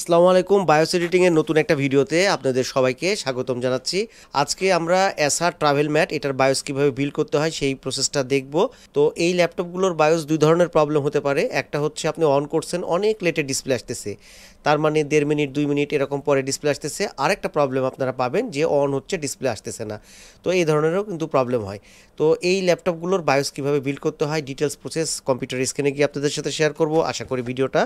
আসসালামু আলাইকুম। Bias editing এর নতুন একটা ভিডিওতে আপনাদের সবাইকে স্বাগতম জানাচ্ছি। আজকে আমরা এসার ট্রাভেল ম্যাট এটার বায়োস কিভাবে বিল্ড করতে হয় সেই প্রসেসটা দেখব। তো এই ল্যাপটপগুলোর বায়োস দুই ধরনের প্রবলেম হতে পারে। একটা হচ্ছে আপনি অন করছেন, অনেক লেটে ডিসপ্লে আসতেছে, তার মানে 1.5 মিনিট 2 মিনিট এরকম পরে ডিসপ্লে আসতেছে। আরেকটা প্রবলেম আপনারা পাবেন যে অন হচ্ছে ডিসপ্লে আসতেছে না। তো এই ধরনেরও কিন্তু প্রবলেম হয়। তো এই ল্যাপটপগুলোর বায়োস কিভাবে বিল্ড করতে হয় ডিটেলস প্রসেস কম্পিউটার স্ক্রিনে গিয়ে আপনাদের সাথে শেয়ার করব। আশা করি ভিডিওটা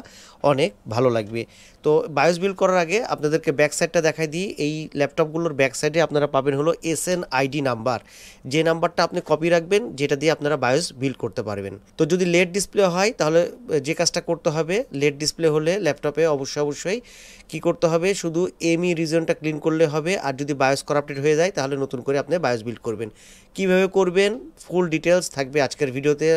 অনেক ভালো লাগবে। তো বায়োস বিল্ড করার আগে আপনাদেরকে ব্যাক সাইডটা দেখাই দিই। এই ল্যাপটপগুলোর ব্যাক সাইডে আপনারা পাবেন হলো SNID নাম্বার, যে নাম্বারটা আপনি কপি রাখবেন, যেটা দিয়ে আপনারা বায়োস বিল্ড করতে পারবেন। তো যদি লেট ডিসপ্লে হয় তাহলে যে কাজটা করতে হবে, লেট ডিসপ্লে হলে ল্যাপটপে অবশ্যই কি করতে হবে, শুধু এমই রিজনটা ক্লিন করলে হবে। আর যদি বায়োস করাপ্টেড হয়ে যায় তাহলে নতুন করে আপনি বায়োস বিল্ড করবেন। কিভাবে করবেন ফুল ডিটেলস থাকবে আজকের ভিডিওতে।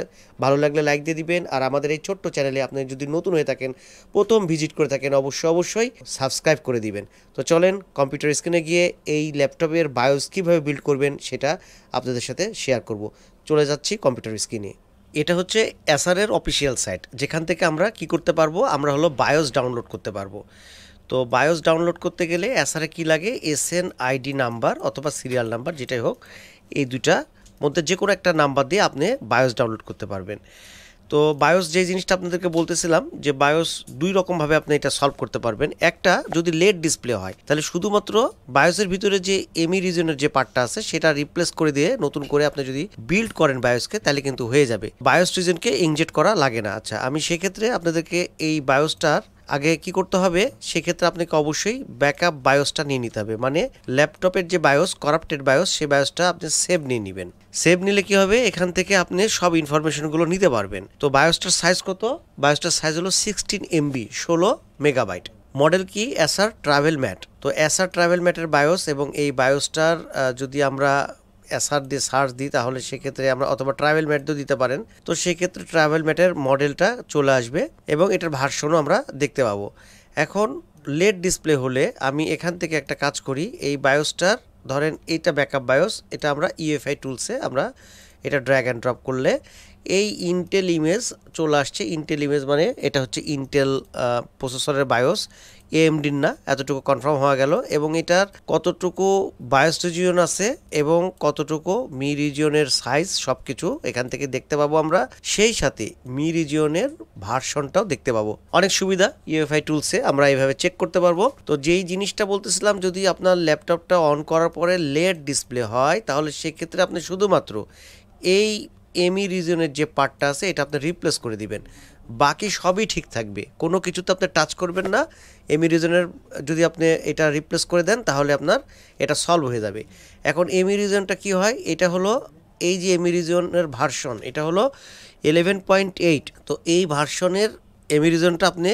ভালো লাগলে লাইক দিয়ে দিবেন। আর আমাদের এই ছোট্ট চ্যানেলে আপনি যদি নতুন হয়ে থাকেন, প্রথম ভিজিট করে থাকেন, অবশ্যই সাবস্ক্রাইব করে দিবেন। তো চলেন কম্পিউটার স্ক্রিনে গিয়ে এই ল্যাপটপের বায়োস কীভাবে বিল্ড করবেন সেটা আপনাদের সাথে শেয়ার করব। চলে যাচ্ছি কম্পিউটার স্ক্রিনে। এটা হচ্ছে এসারের অফিসিয়াল সাইট, যেখান থেকে আমরা কি করতে পারবো, আমরা হলো বায়োস ডাউনলোড করতে পারবো। তো বায়োস ডাউনলোড করতে গেলে এসারে কি লাগে, SNID নাম্বার অথবা সিরিয়াল নাম্বার যেটাই হোক, এই দুইটা মধ্যে যে কোনো একটা নাম্বার দিয়ে আপনি বায়োস ডাউনলোড করতে পারবেন। তো বায়োস যে জিনিসটা আপনাদেরকে বলতেছিলাম, যে বায়োস দুই রকমভাবে আপনি এটা সলভ করতে পারবেন। একটা, যদি লেট ডিসপ্লে হয় তাহলে শুধুমাত্র বায়োসের ভিতরে যে এমই রিজনের যে পার্টটা আছে সেটা রিপ্লেস করে দিয়ে নতুন করে আপনি যদি বিল্ড করেন বায়োসকে, তাহলে কিন্তু হয়ে যাবে, বায়োস রিজনকে ইনজেক্ট করা লাগে না। আচ্ছা, আমি সেক্ষেত্রে আপনাদেরকে এই বায়োসটার আগে কি করতে হবে, সেক্ষেত্রে আপনাকে অবশ্যই ব্যাকআপ বায়োসটা নিয়ে নিতে হবে। মানে ল্যাপটপের যে বায়োস করাপ্টেড বায়োস, সেই বায়োসটা আপনি সেভ নিয়ে নেবেন। সেভ নিলে কি হবে, এখান থেকে আপনি সব ইনফরমেশনগুলো নিতে পারবেন। তো বায়োসটার সাইজ কত, বায়োসটার সাইজ হলো 16 MB 16 মেগাবাইট। মডেল কি, এসার ট্রাভেল ম্যাট। তো এসার ট্রাভেল ম্যাটের বায়োস, এবং এই বায়োসটার যদি আমরা এসার দিয়ে সার্চ দিই তাহলে সেক্ষেত্রে আমরা, অথবা ট্রাভেল ম্যাট দিয়েও দিতে পারেন, তো সেক্ষেত্রে ট্রাভেল ম্যাটের মডেলটা চলে আসবে এবং এটার ভার্সনও আমরা দেখতে পাবো। এখন লেট ডিসপ্লে হলে আমি এখান থেকে একটা কাজ করি, এই বায়োসটার ধরেন এইটা ব্যাকআপ বায়োস, এটা আমরা ইউএফআই টুলসে আমরা এটা ড্র্যাগ অ্যান্ড ড্রপ করলে এই ইন্টেল ইমেজ চলে আসছে। ইন্টেল ইমেজ মানে এটা হচ্ছে ইন্টেল প্রসেসরের বায়োস, AMDর না, এতটুকু কনফার্ম হওয়া গেল। এবং এটার কতটুকু বায়োস রিজিয়ন আছে এবং কতটুকু মি রিজিয়নের সাইজ সব কিছু এখান থেকে দেখতে পাবো আমরা। সেই সাথে মি রিজিয়নের ভার্সনটাও দেখতে পাবো। অনেক সুবিধা, ইউএফআই টুলসে আমরা এইভাবে চেক করতে পারবো। তো যেই জিনিসটা বলতেছিলাম, যদি আপনার ল্যাপটপটা অন করার পরে লেট ডিসপ্লে হয় তাহলে সেক্ষেত্রে আপনি শুধুমাত্র এই এমই রিজনের যে পার্টটা আছে এটা আপনি রিপ্লেস করে দিবেন, বাকি সবই ঠিক থাকবে, কোনো কিছুতে আপনি টাচ করবেন না। এমই রিজনের যদি আপনি এটা রিপ্লেস করে দেন তাহলে আপনার এটা সলভ হয়ে যাবে। এখন এমই রিজনটা কি হয়, এটা হলো এই যে এমই রিজনের ভার্সন, এটা হলো 11.8। তো এই ভার্সনের এমই রিজনটা আপনি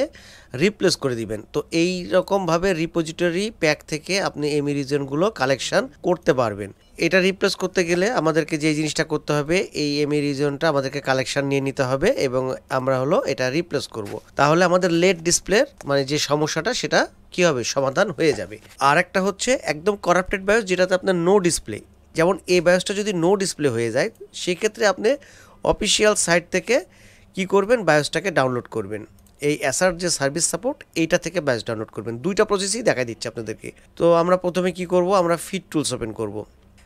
রিপ্লেস করে দিবেন। তো এই রকমভাবে রিপোজিটরি প্যাক থেকে আপনি এমই রিজনগুলো কালেকশন করতে পারবেন। এটা রিপ্লেস করতে গেলে আমাদেরকে যে জিনিসটা করতে হবে, এই এমই রিজনটা আমাদেরকে কালেকশন নিয়ে নিতে হবে এবং আমরা হলো এটা রিপ্লেস করব। তাহলে আমাদের লেট ডিসপ্লের মানে যে সমস্যাটা সেটা কি হবে, সমাধান হয়ে যাবে। আর একটা হচ্ছে একদম করাপ্টেড বায়োস, যেটাতে আপনার নো ডিসপ্লে। যেমন এই বায়োসটা যদি নো ডিসপ্লে হয়ে যায়, সেক্ষেত্রে আপনি অফিসিয়াল সাইট থেকে কি করবেন, বায়োসটাকে ডাউনলোড করবেন। এই এসার যে সার্ভিস সাপোর্ট, এইটা থেকে বায়োস ডাউনলোড করবেন। দুইটা প্রসেসই দেখা দিচ্ছে আপনাদেরকে। তো আমরা প্রথমে কি করব, আমরা ফিট টুলস ওপেন করব।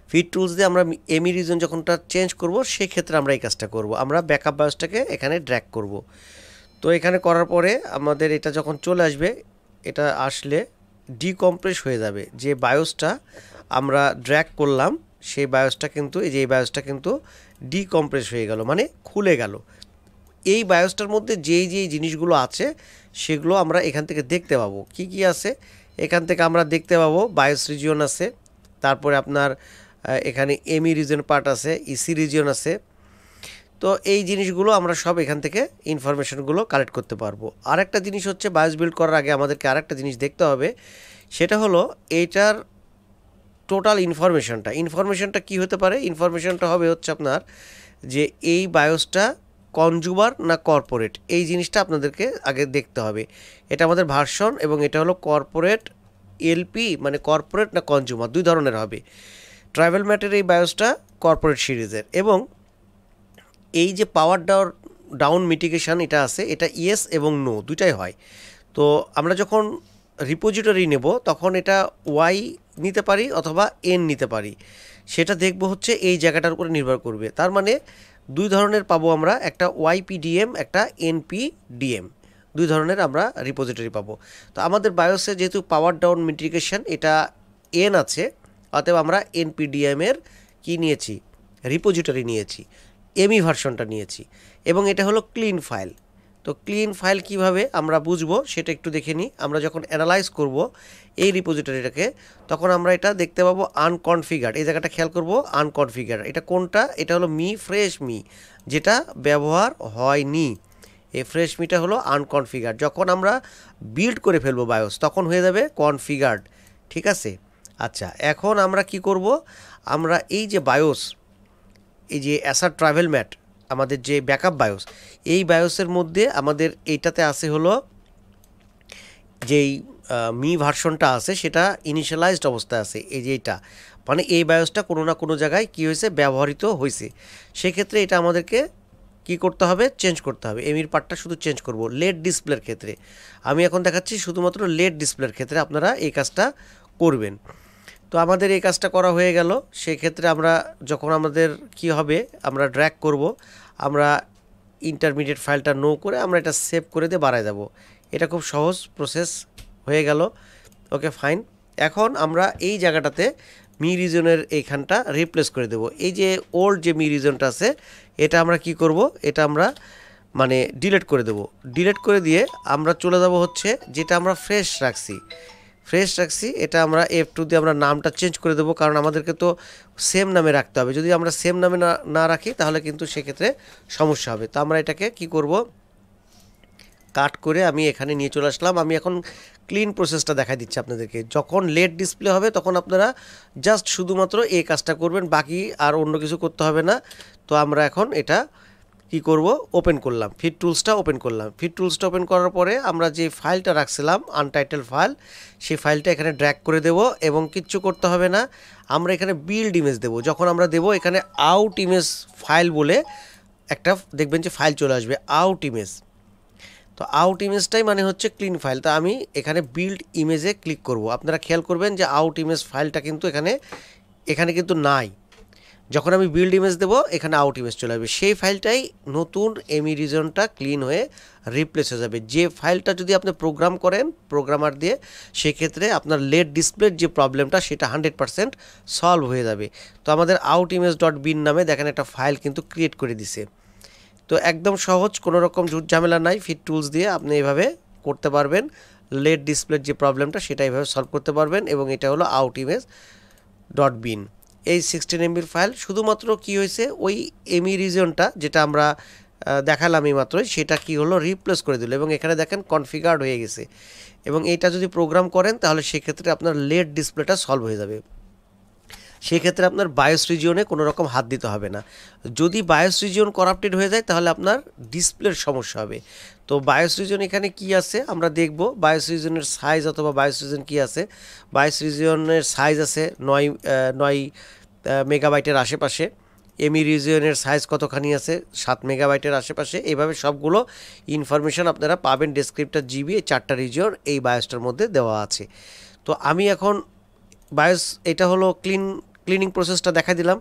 ফিট টুলস দিয়ে আমরা এমই রিজন যখনটা চেঞ্জ করব, সেক্ষেত্রে আমরা এই কাজটা করব। আমরা ব্যাকআপ বায়োসটাকে এখানে ড্র্যাগ করব। তো এখানে করার পরে আমাদের এটা যখন চলে আসবে, এটা আসলে ডিকম্প্রেস হয়ে যাবে। যে বায়োসটা আমরা ড্র্যাগ করলাম সেই বায়োসটা কিন্তু, এই যে এই বায়োসটা কিন্তু ডিকম্প্রেস হয়ে গেল, মানে খুলে গেল। এই বায়োসটার মধ্যে যেই জিনিসগুলো আছে সেগুলো আমরা এখান থেকে দেখতে পাবো। কি কি আছে এখান থেকে আমরা দেখতে পাবো, বায়োস রিজিয়ন আছে, তারপরে আপনার এখানে এমই রিজন পার্ট আছে, ইসি রিজিয়ন আছে। তো এই জিনিসগুলো আমরা সব এখান থেকে ইনফরমেশনগুলো কালেক্ট করতে পারবো। আরেকটা জিনিস হচ্ছে, বায়োস বিল্ড করার আগে আমাদেরকে আরেকটা জিনিস দেখতে হবে, সেটা হলো এইটার টোটাল ইনফরমেশনটা কি হতে পারে। ইনফরমেশনটা হবে হচ্ছে আপনার যে এই বায়োসটা কনজুমার না কর্পোরেট, এই জিনিসটা আপনাদেরকে আগে দেখতে হবে। এটা আমাদের ভার্সন, এবং এটা হলো কর্পোরেট এলপি, মানে কর্পোরেট না কনজুমার, দুই ধরনের হবে। ট্রাভেল ম্যাটের এই বায়োসটা কর্পোরেট সিরিজের, এবং এই যে পাওয়ার ডাউন মিটিগেশন এটা আছে, এটা ইয়েস এবং নো দুইটাই হয়। তো আমরা যখন রিপোজিটরি নেব তখন এটা ওয়াই নিতে পারি অথবা এন নিতে পারি, সেটা দেখব হচ্ছে এই জায়গাটার উপরে নির্ভর করবে। তার মানে দুই ধরনের পাবো আমরা, একটা ওয়াইপিডিএম, একটা এনপিডিএম, দুই ধরনের আমরা রিপোজিটরি পাবো। তো আমাদের বায়োসে যেহেতু পাওয়ার ডাউন মিটিগেশন এটা এন আছে, অতএব আমরা এনপিডিএমের কি নিয়েছি, রিপোজিটরি নিয়েছি, এমই ভার্সনটা নিয়েছি, এবং এটা হলো ক্লিন ফাইল। তো ক্লিন ফাইল কিভাবে আমরা বুঝবো সেটা একটু দেখে নিই। আমরা যখন অ্যানালাইজ করব এই রিপোজিটরিটাকে, তখন আমরা এটা দেখতে পাবো আনকনফিগার্ড, এই জায়গাটা খেয়াল করব, আনকনফিগার্ড। এটা কোনটা? এটা হলো ফ্রেশ মি, যেটা ব্যবহার হয়নি। এই ফ্রেশ মিটা হলো আনকনফিগার্ড। যখন আমরা বিল্ড করে ফেলবো বায়োস তখন হয়ে যাবে কনফিগার্ড, ঠিক আছে। আচ্ছা, এখন আমরা কি করব, আমরা এই যে বায়োস, এই যে অ্যাসার ট্রাভেল ম্যাট আমাদের যে ব্যাকআপ বায়োস, এই বায়োসের মধ্যে আমাদের এইটাতে আছে হলো যেই ভার্সনটা আছে সেটা ইনিশিয়ালাইজড অবস্থায় আছে, এই যে এইটা, মানে এই বায়োসটা কোনো না কোনো জায়গায় কী হয়েছে, ব্যবহৃত হয়েছে। সেক্ষেত্রে এটা আমাদেরকে কি করতে হবে, চেঞ্জ করতে হবে। এমির পার্টটা শুধু চেঞ্জ করব লেড ডিসপ্লের ক্ষেত্রে। আমি এখন দেখাচ্ছি শুধুমাত্র লেড ডিসপ্লের ক্ষেত্রে আপনারা এই কাজটা করবেন। তো আমাদের এই কাজটা করা হয়ে গেল। সেই ক্ষেত্রে আমরা যখন আমাদের কি হবে, আমরা ড্র্যাগ করব, আমরা ইন্টারমিডিয়েট ফাইলটা নো করে আমরা এটা সেভ করে দিয়ে বাড়ায় যাব। এটা খুব সহজ প্রসেস হয়ে গেল। Okay fine. এখন আমরা এই জায়গাটাতে মি রিজনের এইখানটা রিপ্লেস করে দেব। এই যে ওল্ড যে মি রিজনটা আছে এটা আমরা কি করব, এটা আমরা মানে ডিলিট করে দেব। ডিলিট করে দিয়ে আমরা চলে যাব হচ্ছে যেটা আমরা ফ্রেশ রাখছি, এটা আমরা F2 দিয়ে আমরা নামটা চেঞ্জ করে দেবো, কারণ আমাদেরকে তো সেম নামে রাখতে হবে। যদি আমরা সেম নামে না রাখি তাহলে কিন্তু সেক্ষেত্রে সমস্যা হবে। তো আমরা এটাকে কি করব, কাট করে আমি এখানে নিয়ে চলে আসলাম। আমি এখন ক্লিন প্রসেসটা দেখা দিচ্ছি আপনাদেরকে। যখন লেড ডিসপ্লে হবে তখন আপনারা জাস্ট শুধুমাত্র এই কাজটা করবেন, বাকি আর অন্য কিছু করতে হবে না। তো আমরা এখন এটা কি করব, ওপেন করলাম, ফিট টুলসটা ওপেন করলাম। ফিট টুলসটা ওপেন করার পরে আমরা যে ফাইলটা রাখছিলাম আনটাইটেল ফাইল, সেই ফাইলটা এখানে ড্র্যাগ করে দেব এবং কিচ্ছু করতে হবে না। আমরা এখানে বিল্ড ইমেজ দেব। যখন আমরা দেব এখানে আউট ইমেজ ফাইল বলে একটা দেখবেন যে ফাইল চলে আসবে, আউট ইমেজ। তো আউট ইমেজটাই মানে হচ্ছে ক্লিন ফাইল। তো আমি এখানে বিল্ড ইমেজে ক্লিক করব। আপনারা খেয়াল করবেন যে আউট ইমেজ ফাইলটা কিন্তু এখানে কিন্তু নাই। যখন আমি বিল্ড ইমেজ দেবো এখানে আউট ইমেজ চলে আসবে, সেই ফাইলটাই নতুন এমি রিজনটা ক্লিন হয়ে রিপ্লেস হয়ে যাবে। যে ফাইলটা যদি আপনি প্রোগ্রাম করেন প্রোগ্রামার দিয়ে, সেক্ষেত্রে আপনার লেড ডিসপ্লের যে প্রবলেমটা সেটা 100% সলভ হয়ে যাবে। তো আমাদের আউট ইমেজ ডট বিন নামে দেখেন একটা ফাইল কিন্তু ক্রিয়েট করে দিছে। তো একদম সহজ, কোনো রকম ঝুট ঝামেলা নাই। ফিট টুলস দিয়ে আপনি এভাবে করতে পারবেন, লেড ডিসপ্লের যে প্রবলেমটা সেটা এভাবে সলভ করতে পারবেন। এবং এটা হলো আউট ইমেজ ডট বিন, এই 16 MB ফাইল। শুধুমাত্র কি হয়েছে, ওই এমি রিজনটা যেটা আমরা দেখালাম এই মাত্রই, সেটা কি হলো, রিপ্লেস করে দিল এবং এখানে দেখেন কনফিগার্ড হয়ে গেছে। এবং এইটা যদি প্রোগ্রাম করেন তাহলে সেক্ষেত্রে আপনার লেড ডিসপ্লেটা সলভ হয়ে যাবে। সেক্ষেত্রে আপনার বায়োস রিজিয়নে কোনো রকম হাত দিতে হবে না। যদি বায়োস রিজিয়ন করাপ্টেড হয়ে যায় তাহলে আপনার ডিসপ্লের সমস্যা হবে। তো বায়োস রিজিয়ন এখানে কি আছে আমরা দেখব। বায়োস রিজিয়নের সাইজ অথবা বায়োস রিজিয়ন কি আছে, বায়োস রিজিয়নের সাইজ আছে 9 মেগাবাইটের আশেপাশে। এমি রিজিয়নের সাইজ কতখানি আছে, 7 মেগাবাইটের আশেপাশে। এইভাবে সবগুলো ইনফরমেশান আপনারা পাবেন ডেসক্রিপ্টর জিবি, এই 4টা রিজিয়ন এই বায়োসটার মধ্যে দেওয়া আছে। তো আমি এখন বায়োস, এটা হলো ক্লিনিং প্রসেসটা দেখা দিলাম।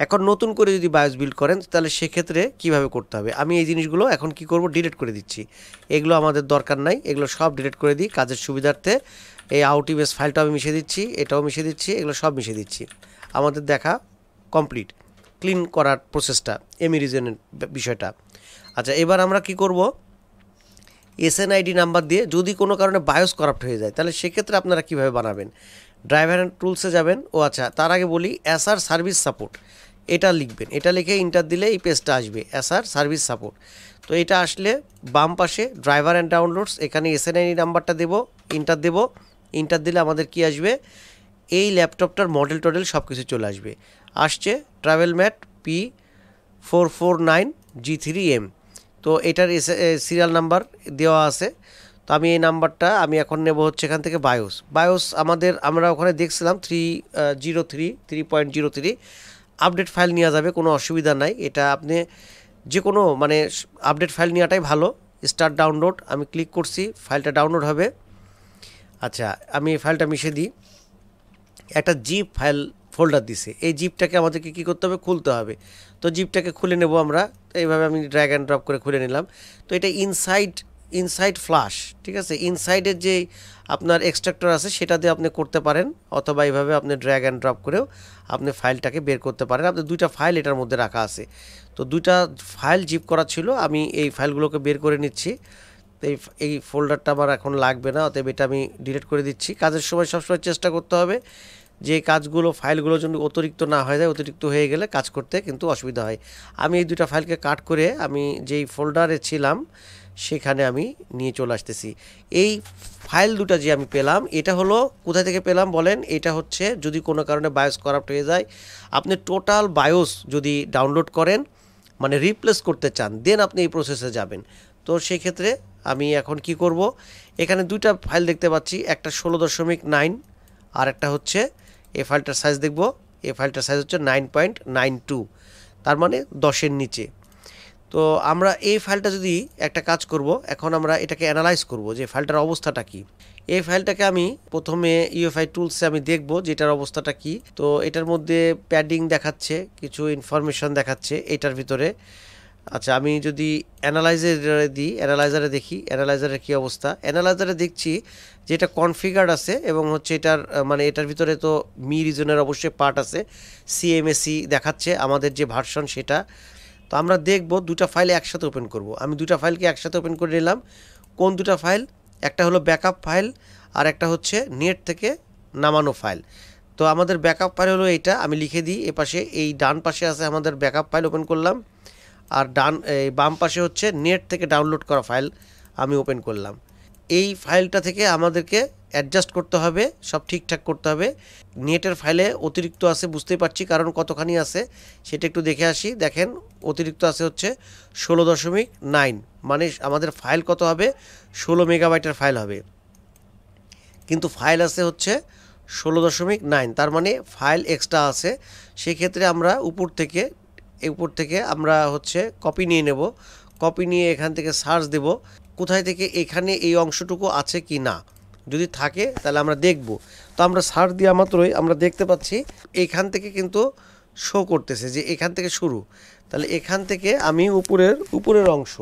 এখন নতুন করে যদি বায়োস বিল্ড করেন তাহলে সেক্ষেত্রে কিভাবে করতে হবে, আমি এই জিনিসগুলো এখন কি করব, ডিলিট করে দিচ্ছি। এগুলো আমাদের দরকার নাই, এগুলো সব ডিলিট করে দিই কাজের সুবিধার্থে। এই আউট ইমেজ ফাইলটাও আমি মিশিয়ে দিচ্ছি, এটাও মিশিয়ে দিচ্ছি, এগুলো সব মিশিয়ে দিচ্ছি। আমাদের দেখা কমপ্লিট ক্লিন করার প্রসেসটা, এমি রিজনের বিষয়টা। আচ্ছা, এবার আমরা কি করব, SNID নাম্বার দিয়ে যদি কোনো কারণে বায়োস করাপ্ট হয়ে যায় তাহলে সেক্ষেত্রে আপনারা কিভাবে বানাবেন। ড্রাইভার অ্যান্ড টুলসে যাবেন। ও আচ্ছা, তার আগে বলি অ্যাসার সার্ভিস সাপোর্ট, এটা লিখবেন। এটা লিখে ইন্টার দিলে এই পেজটা আসবে, অ্যাসার সার্ভিস সাপোর্ট। তো এটা আসলে বাম পাশে ড্রাইভার অ্যান্ড ডাউনলোডস, এখানে SNID নাম্বারটা দেবো, ইন্টার দেব। ইন্টার দিলে আমাদের কি আসবে, এই ল্যাপটপটার মডেল টডেল সব কিছু চলে আসবে। আসছে ট্রাভেল ম্যাট P449G3M। তো এটার সিরিয়াল নাম্বার দেওয়া আছে। তো আমি এই নাম্বারটা আমি এখন নেব হচ্ছে এখান থেকে বায়োস আমরা ওখানে দেখছিলাম 3.03 আপডেট ফাইল নেওয়া যাবে, কোনো অসুবিধা নাই। এটা আপনি যে কোনো মানে আপডেট ফাইল নেওয়াটাই ভালো। স্টার্ট ডাউনলোড আমি ক্লিক করছি, ফাইলটা ডাউনলোড হবে। আচ্ছা, আমি এই ফাইলটা মিশিয়ে দিই। একটা জিপ ফাইল ফোল্ডার দিছে, এই জিপটাকে আমাদেরকে কী করতে হবে, খুলতে হবে। তো জিপটাকে খুলে নেব আমরা। তো এইভাবে আমি ড্র্যাগ অ্যান্ড ড্রপ করে খুলে নিলাম। তো এটা ইনসাইড ফ্লাশ, ঠিক আছে। ইনসাইডের যে আপনার এক্সট্রাক্টর আছে সেটা দিয়ে আপনি করতে পারেন, অথবা এইভাবে আপনি ড্র্যাগ অ্যান্ড ড্রপ করেও আপনি ফাইলটাকে বের করতে পারেন। আপনার দুইটা ফাইল এটার মধ্যে রাখা আছে। তো দুইটা ফাইল জিপ করা ছিল, আমি এই ফাইলগুলোকে বের করে নিচ্ছি। তো এই ফোল্ডারটা আমার এখন লাগবে না, অতএব এটা আমি ডিলিট করে দিচ্ছি। কাজের সময় সবসময় চেষ্টা করতে হবে যে কাজগুলো ফাইলগুলো যদি অতিরিক্ত না হয়ে যায়, অতিরিক্ত হয়ে গেলে কাজ করতে কিন্তু অসুবিধা হয়। আমি এই দুটো ফাইলকে কাট করে আমি যেই ফোল্ডারে ছিলাম সেখানে আমি নিয়ে চলে আসতেছি। এই ফাইল দুটো যে আমি পেলাম, এটা হলো কোথা থেকে পেলাম বলেন? এটা হচ্ছে যদি কোনো কারণে বায়োস করাপ্ট হয়ে যায়, আপনি টোটাল বায়োস যদি ডাউনলোড করেন, মানে রিপ্লেস করতে চান, দেন আপনি এই প্রসেসে যাবেন। তো সেই ক্ষেত্রে আমি এখন কি করব, এখানে দুইটা ফাইল দেখতে পাচ্ছি, একটা 16.9 আর একটা হচ্ছে এই ফাইলটার সাইজ দেখব। এই ফাইলটার সাইজ হচ্ছে 9.92, তার মানে 10-এর নিচে। তো আমরা এই ফাইলটা যদি একটা কাজ করব, এখন আমরা এটাকে অ্যানালাইজ করব যে ফাইলটার অবস্থাটা কি। এই ফাইলটাকে আমি প্রথমে ইউএফআই টুলসে আমি দেখব যে এটার অবস্থাটা কি। তো এটার মধ্যে প্যাডিং দেখাচ্ছে, কিছু ইনফরমেশন দেখাচ্ছে এটার ভিতরে। আচ্ছা, আমি যদি অ্যানালাইজারে দেখি অ্যানালাইজারের কী অবস্থা। অ্যানালাইজারে দেখছি যে এটা কনফিগার্ড আছে এবং হচ্ছে এটার মানে এটার ভিতরে তো মি রিজনের অবশ্যই পার্ট আছে, সিএমএসি দেখাচ্ছে আমাদের যে ভার্সন সেটা। তো আমরা দেখব দুটো ফাইল একসাথে ওপেন করব। আমি দুটো ফাইলকে একসাথে ওপেন করে নিলাম। কোন দুটো ফাইল? একটা হলো ব্যাকআপ ফাইল আর একটা হচ্ছে নেট থেকে নামানো ফাইল। তো আমাদের ব্যাকআপ ফাইল হলো এইটা, আমি লিখে দিই এপাশে, এই ডান পাশে আছে আমাদের ব্যাকআপ ফাইল, ওপেন করলাম। আর বাম পাশে হচ্ছে নেট থেকে ডাউনলোড করা ফাইল, আমি ওপেন করলাম। এই ফাইলটা থেকে আমাদেরকে অ্যাডজাস্ট করতে হবে, সব ঠিকঠাক করতে হবে। নেটের ফাইলে অতিরিক্ত আছে বুঝতেই পারছি, কারণ কতখানি আছে সেটা একটু দেখে আসি। দেখেন অতিরিক্ত আছে হচ্ছে 16.9, মানে আমাদের ফাইল কত হবে, 16 মেগাবাইটের ফাইল হবে, কিন্তু ফাইল আছে হচ্ছে 16.9, তার মানে ফাইল এক্সট্রা আছে। সেক্ষেত্রে আমরা উপর থেকে আমরা হচ্ছে কপি নিয়ে নেব। কপি নিয়ে এখান থেকে সার্চ দেব কোথায় থেকে এখানে এই অংশটুকু আছে কি না। যদি থাকে তাহলে আমরা দেখব। তো আমরা সার্চ দেওয়া মাত্রই আমরা দেখতে পাচ্ছি এখান থেকে কিন্তু শো করতেছে যে এখান থেকে শুরু। তাহলে এখান থেকে আমি উপরের অংশ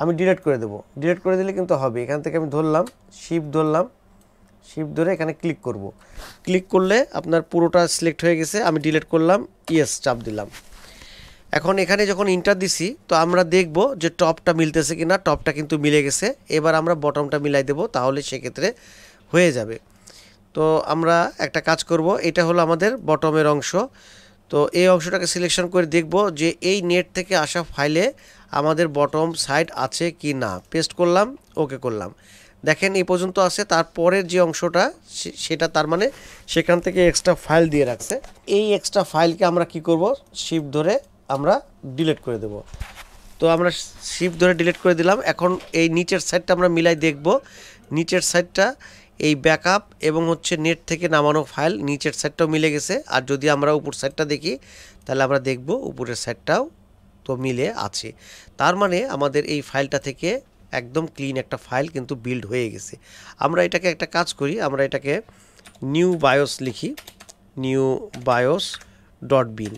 আমি ডিলিট করে দেব। ডিলিট করে দিলে কিন্তু হবে। এখান থেকে আমি ধরলাম, শিফট ধরে এখানে ক্লিক করব। ক্লিক করলে আপনার পুরোটা সিলেক্ট হয়ে গেছে। আমি ডিলিট করলাম, ইয়েস চাপ দিলাম। এখন এখানে যখন ইন্টার দিছি তো আমরা দেখব যে টপটা মিলতেছে কিনা। টপটা কিন্তু মিলে গেছে। এবার আমরা বটমটা মিলাই দেব, তাহলে সেক্ষেত্রে হয়ে যাবে। তো আমরা একটা কাজ করব, এটা হলো আমাদের বটমের অংশ। তো এই অংশটাকে সিলেকশন করে দেখব যে এই নেট থেকে আসা ফাইলে আমাদের বটম সাইড আছে কি না। পেস্ট করলাম, ওকে করলাম। দেখেন এই পর্যন্ত আছে। তারপরের যে অংশটা সেটা তার মানে সেখান থেকে এক্সট্রা ফাইল দিয়ে রাখছে। এই এক্সট্রা ফাইলকে আমরা কি করব, শিফট ধরে আমরা ডিলিট করে দেব। তো আমরা শিফট ধরে ডিলিট করে দিলাম। এখন এই নিচের সাইডটা আমরা মিলাই দেখব। নিচের সাইডটা এই ব্যাকআপ এবং হচ্ছে নেট থেকে নামানো ফাইল, নিচের সাইডটাও মিলে গেছে। আর যদি আমরা উপর সাইডটা দেখি তাহলে আমরা দেখব উপরের সাইডটাও তো মিলে আছে। তার মানে আমাদের এই ফাইলটা থেকে একদম ক্লিন একটা ফাইল কিন্তু বিল্ড হয়ে গেছে। আমরা এটাকে একটা কাজ করি, আমরা এটাকে নিউ বায়োস লিখি, নিউ বায়োস ডট বিন।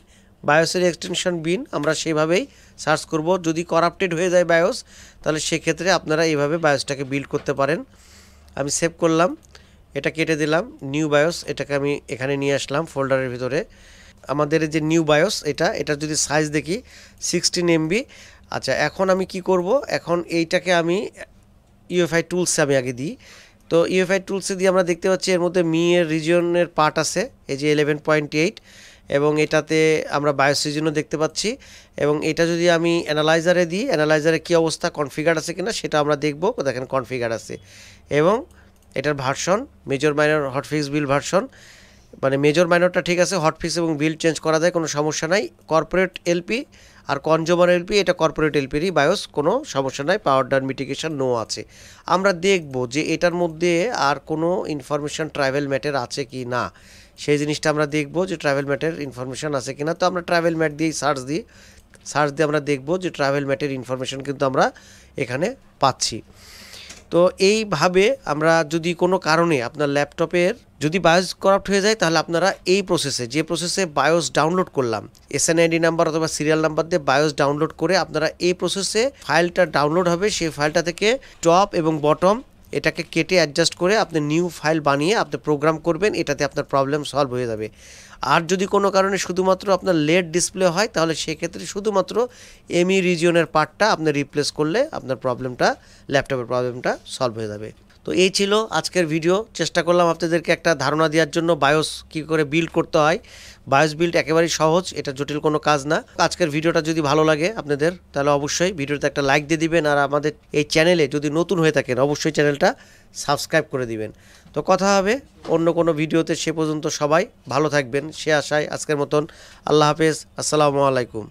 বায়োসের এক্সটেনশন বিন আমরা সেভাবেই সার্চ করব। যদি করাপ্টেড হয়ে যায় বায়োস তাহলে সেক্ষেত্রে আপনারা এইভাবে বায়োসটাকে বিল্ড করতে পারেন। আমি সেভ করলাম, এটা কেটে দিলাম, নিউ বায়োস এটাকে আমি এখানে নিয়ে আসলাম ফোল্ডারের ভিতরে। আমাদের যে নিউ বায়োস এটা যদি সাইজ দেখি 16 MB। আচ্ছা, এখন আমি কি করব, এখন এইটাকে আমি ইউএফআই টুলসে আমি আগে দিই। তো ইউএফআই টুলসে দিয়ে আমরা দেখতে পাচ্ছি এর মধ্যে মি এর রিজিয়নের পার্ট আছে, এই যে 11.8, এবং এটাতে আমরা বায়োস রিজিয়নও দেখতে পাচ্ছি। এবং এটা যদি আমি অ্যানালাইজারে দিই, অ্যানালাইজারে কী অবস্থা, কনফিগার আছে কিনা সেটা আমরা দেখব। দেখেন কনফিগার আছে এবং এটার version major minor hotfix build version, মানে মেজর মাইনরটা ঠিক আছে, হটফিক্স এবং বিল্ড চেঞ্জ করা যায়, কোনো সমস্যা নাই। কর্পোরেট এলপি আর কনজিউমার এলপি, এটা কর্পোরেট এলপিরই বায়োস, কোনো সমস্যা নাই। পাওয়ার ডাউন মিটিগেশন নো আছে। আমরা দেখব যে এটার মধ্যে আর কোনো ইনফরমেশান ট্রাভেল ম্যাটের আছে কি না, সেই জিনিসটা আমরা দেখব যে ট্রাভেল ম্যাটের ইনফরমেশান আছে কি না। তো আমরা ট্রাভেল ম্যাট দিয়েই সার্চ দিয়ে আমরা দেখব যে ট্রাভেল ম্যাটের ইনফরমেশান কিন্তু আমরা এখানে পাচ্ছি। তো এইভাবে আমরা যদি কোনো কারণে আপনার ল্যাপটপের যদি বায়োস করাপ্ট হয়ে যায় তাহলে আপনারা এই প্রসেসে যে প্রসেসে বায়োস ডাউনলোড করলাম এসএনআইডি নাম্বার অথবা সিরিয়াল নাম্বার দিয়ে বায়োস ডাউনলোড করে আপনারা এই প্রসেসে ফাইলটা ডাউনলোড হবে, সেই ফাইলটা থেকে টপ এবং বটম এটাকে কেটে অ্যাডজাস্ট করে আপনি নিউ ফাইল বানিয়ে আপনি প্রোগ্রাম করবেন, এটাতে আপনার প্রবলেম সলভ হয়ে যাবে। আর যদি কোনো কারণে শুধুমাত্র আপনার লেড ডিসপ্লে হয় তাহলে সেক্ষেত্রে শুধুমাত্র এমই রিজিয়নের পার্টটা আপনি রিপ্লেস করলে আপনার প্রবলেমটা ল্যাপটপের প্রবলেমটা সলভ হয়ে যাবে। তো এই ছিল আজকের ভিডিও। চেষ্টা করলাম আপনাদেরকে একটা ধারণা দেওয়ার জন্য বায়োস কী করে বিল্ড করতে হয়। বায়োস বিল্ড একেবারেই সহজ, এটা জটিল কোনো কাজ না। আজকের ভিডিওটা যদি ভালো লাগে আপনাদের তাহলে অবশ্যই ভিডিওতে একটা লাইক দিয়ে দিবেন, আর আমাদের এই চ্যানেলে যদি নতুন হয়ে থাকেন অবশ্যই চ্যানেলটা সাবস্ক্রাইব করে দিবেন। তো কথা হবে অন্য কোনো ভিডিওতে, সে পর্যন্ত সবাই ভালো থাকবেন সে আশায় আজকের মতন আল্লাহ হাফেজ, আসসালামু আলাইকুম।